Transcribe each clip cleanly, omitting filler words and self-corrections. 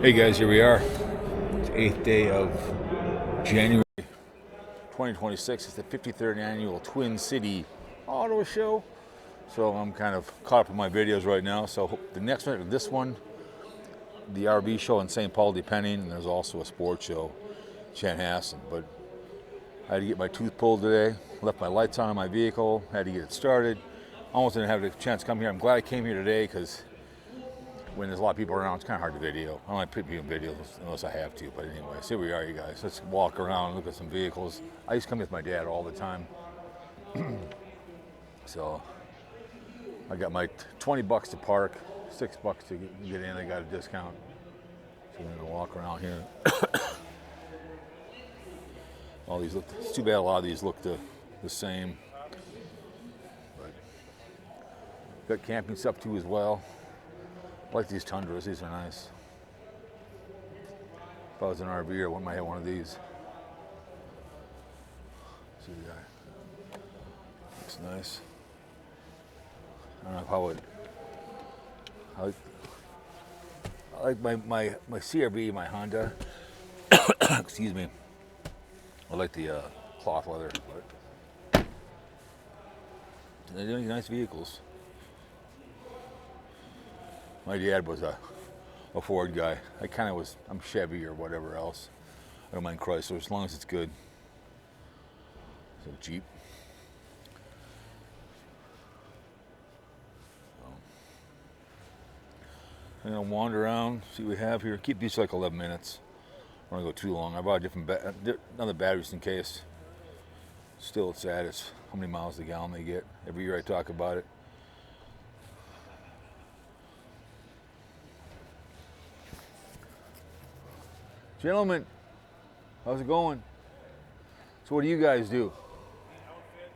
Hey guys, here we are. It's 8th day of January 2026. It's the 53rd annual Twin City Auto Show. So I'm kind of caught up in my videos right now. So the next one, this one, the RV show in St. Paul, depending, and there's also a sports show, Chanhassen. But I had to get my tooth pulled today. Left my lights on in my vehicle. Had to get it started. Almost didn't have a chance to come here. I'm glad I came here today because when there's a lot of people around, it's kind of hard to video. I don't like putting videos unless I have to. But anyways, here we are, you guys. Let's walk around and look at some vehicles. I used to come with my dad all the time. So I got my 20 bucks to park, $6 to get in. I got a discount. So we're gonna walk around here. All these look, it's too bad a lot of these look the same. But got camping stuff too as well. I like these Tundras, these are nice. If I was an RVer, I might have one of these. See the guy. Looks nice. I don't know how it. I like my CRV, my Honda. Excuse me. I like the cloth leather, but they're nice vehicles. My dad was a Ford guy. I kind of was. I'm Chevy or whatever else. I don't mind Chrysler as long as it's good. So Jeep. I'm gonna wander around, see what we have here. Keep these for like 11 minutes. I don't want to go too long. I bought another batteries in case. Still, it's sad. It's how many miles a gallon they get. Every year I talk about it. Gentlemen, how's it going? So what do you guys do? Outfit,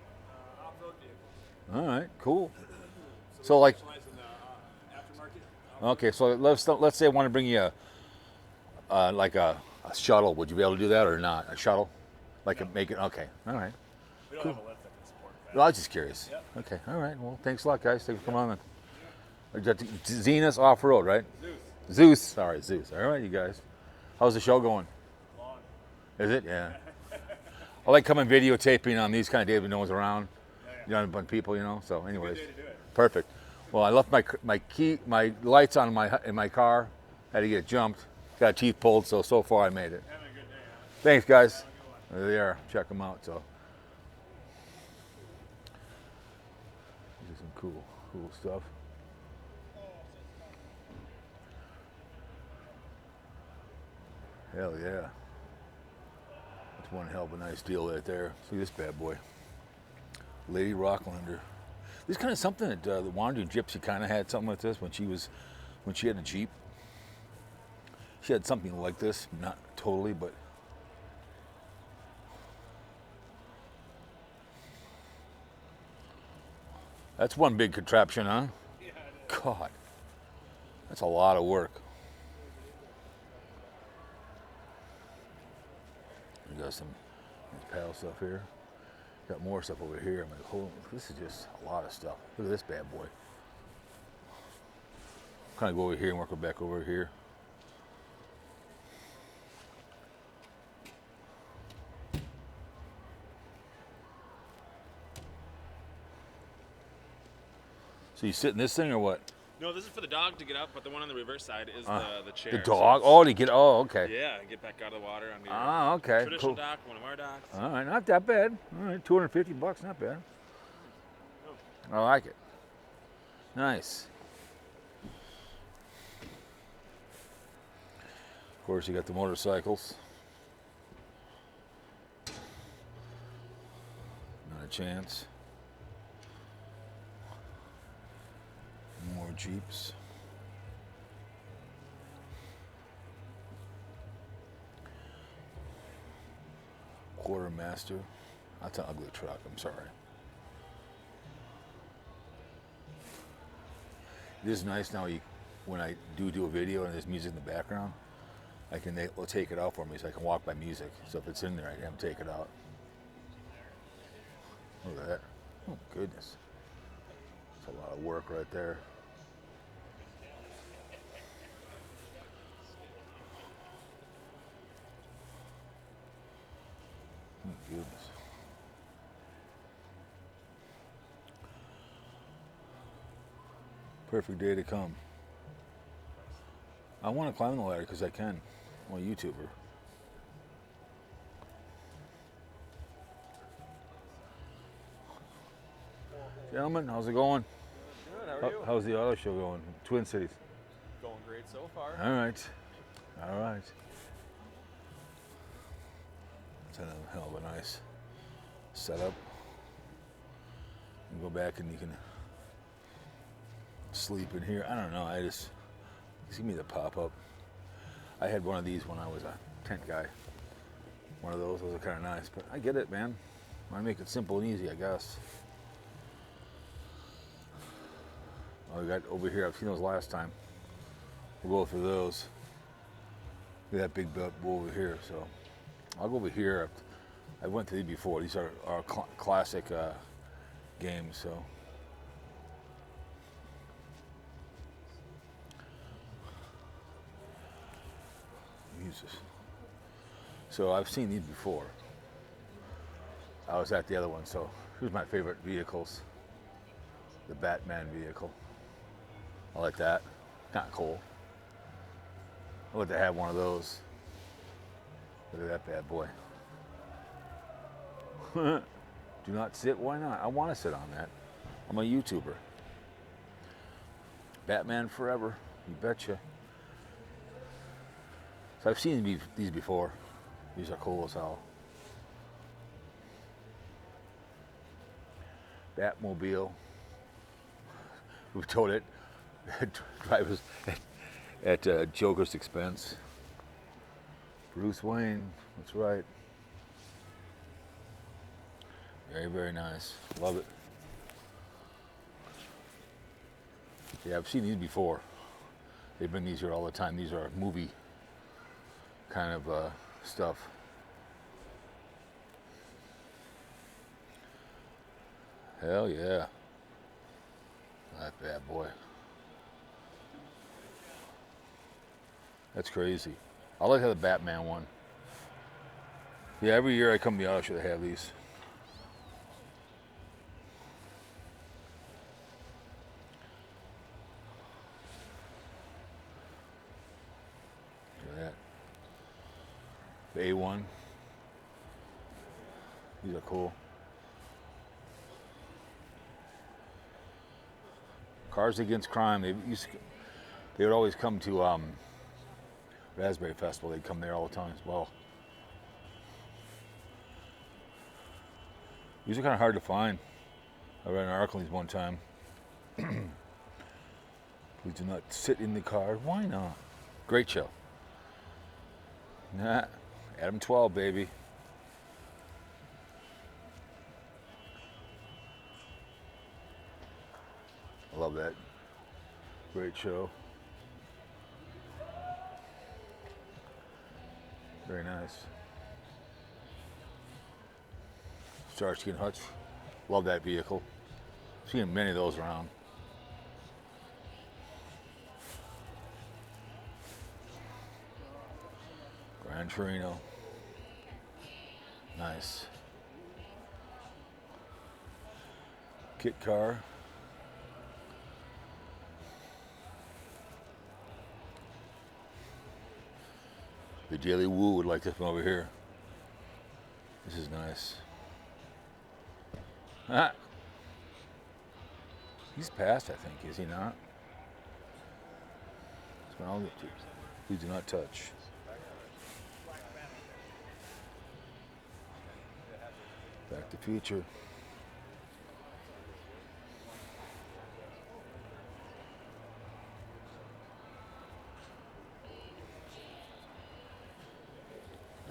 off-road vehicles. All right, cool. So like, Specialize in the aftermarket. okay, so let's say I want to bring you like a shuttle. Would you be able to do that or not? A shuttle, like make it. Okay, all right. We don't have a lift that can support that. Well, I was just curious. Yep. Okay, all right. Well, thanks a lot, guys. Thanks for coming on. Zenus Off Road, right? Zeus. Sorry, Zeus. All right, you guys. How's the show going? Long. Is it? Yeah. I like coming videotaping on these kind of days when no one's around. You know, a bunch of people, you know. So, anyways, Good day to do it. perfect. Well, I left my lights on in my car. Had to get it jumped. Got teeth pulled. So far I made it. Having a good day, huh? Thanks, guys. There they are. Check them out. So, these are some cool stuff. Hell yeah. That's one hell of a nice deal right there. See this bad boy. Lady Rocklander. This is kind of something that the Wandering Gypsy kind of had something like this when she had a Jeep. She had something like this, not totally, but that's one big contraption, huh? Yeah, it is. God, that's a lot of work. We got some paddle stuff here. Got more stuff over here. I'm like, oh, this is just a lot of stuff. Look at this bad boy. Kind of go over here and work it back over here. So you sit in this thing or what? No, this is for the dog to get up, but the one on the reverse side is the chair. The dog? Oh, to get. Oh, okay. Yeah, get back out of the water on your Ah, okay. traditional Cool. dock, one of our docks. All right, not that bad. All right, $250, not bad. I like it. Nice. Of course, you got the motorcycles. Not a chance. More Jeeps. Quartermaster. That's an ugly truck, I'm sorry. It is nice now when I do a video and there's music in the background, they'll take it out for me so I can walk by music. So if it's in there, I can have them take it out. Look at that. Oh, goodness. That's a lot of work right there. goodness. Perfect day to come. I want to climb the ladder because I can. I'm a YouTuber. Gentlemen, how's it going? Good, how are you? How's the auto show going? Twin Cities. Going great so far. All right. All right. It's a hell of a nice setup. You can go back and you can sleep in here. I don't know. See me the pop up. I had one of these when I was a tent guy. One of those are kind of nice, but I get it, man. I make it simple and easy, I guess. Oh, we got over here. I've seen those last time. We'll go through those. Look at that big bull over here. So I'll go over here. I went through these before. These are our classic games. So Jesus. So I've seen these before. I was at the other one. So here's my favorite vehicles. The Batman vehicle. I like that. Kind of cool. I'd like to have one of those. Look at that bad boy. Do not sit. Why not? I want to sit on that. I'm a YouTuber. Batman forever. You betcha. So I've seen these before. These are cool as hell. Batmobile. We've towed it. Drivers at Joker's expense. Bruce Wayne, that's right. Very, very nice. Love it. Yeah, I've seen these before. They bring these here all the time. These are movie kind of stuff. Hell yeah. That bad boy. That's crazy. I like how the Batman one. Yeah, every year I come to the auto show, they have these. Look at that. The A1. These are cool. Cars Against Crime. They would always come to Raspberry Festival. They'd come there all the time as well. These are kind of hard to find. I read an article on these one time. Please do not sit in the car. Why not? Great show. Nah, Adam 12, baby. I love that. Great show. Very nice. Starsky and Hutch. Love that vehicle. Seen many of those around. Gran Torino. Nice. Kit car. The Daily Woo would like this one over here. This is nice. Ah. He's passed, I think, is he not? That's what I'll get to. Please do not touch. Back to Future.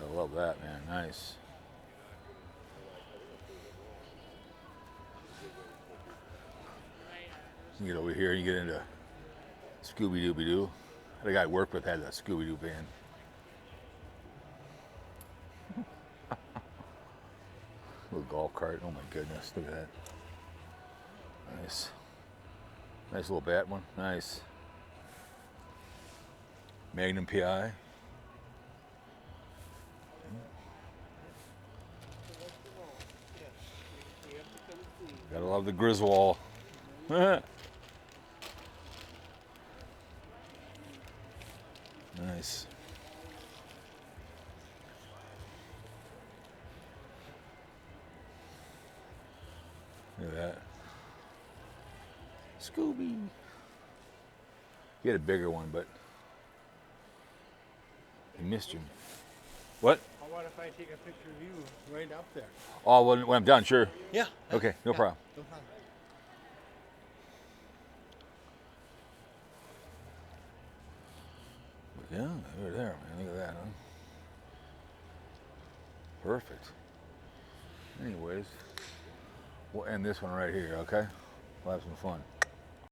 I love that, man. Nice. You get over here and you get into Scooby-Dooby-Doo. The guy I worked with had that Scooby-Doo band. Little golf cart. Oh my goodness. Look at that. Nice. Nice little bat one. Nice. Magnum PI. Gotta love the Griswold. Nice. Look at that. Scooby. He had a bigger one, but he missed him. What? How about if I take a picture of you right up there? Oh, when I'm done, sure. Yeah. Okay, no problem. No problem. Yeah, over there, man. Look at that, huh? Perfect. Anyways, we'll end this one right here, okay? We'll have some fun.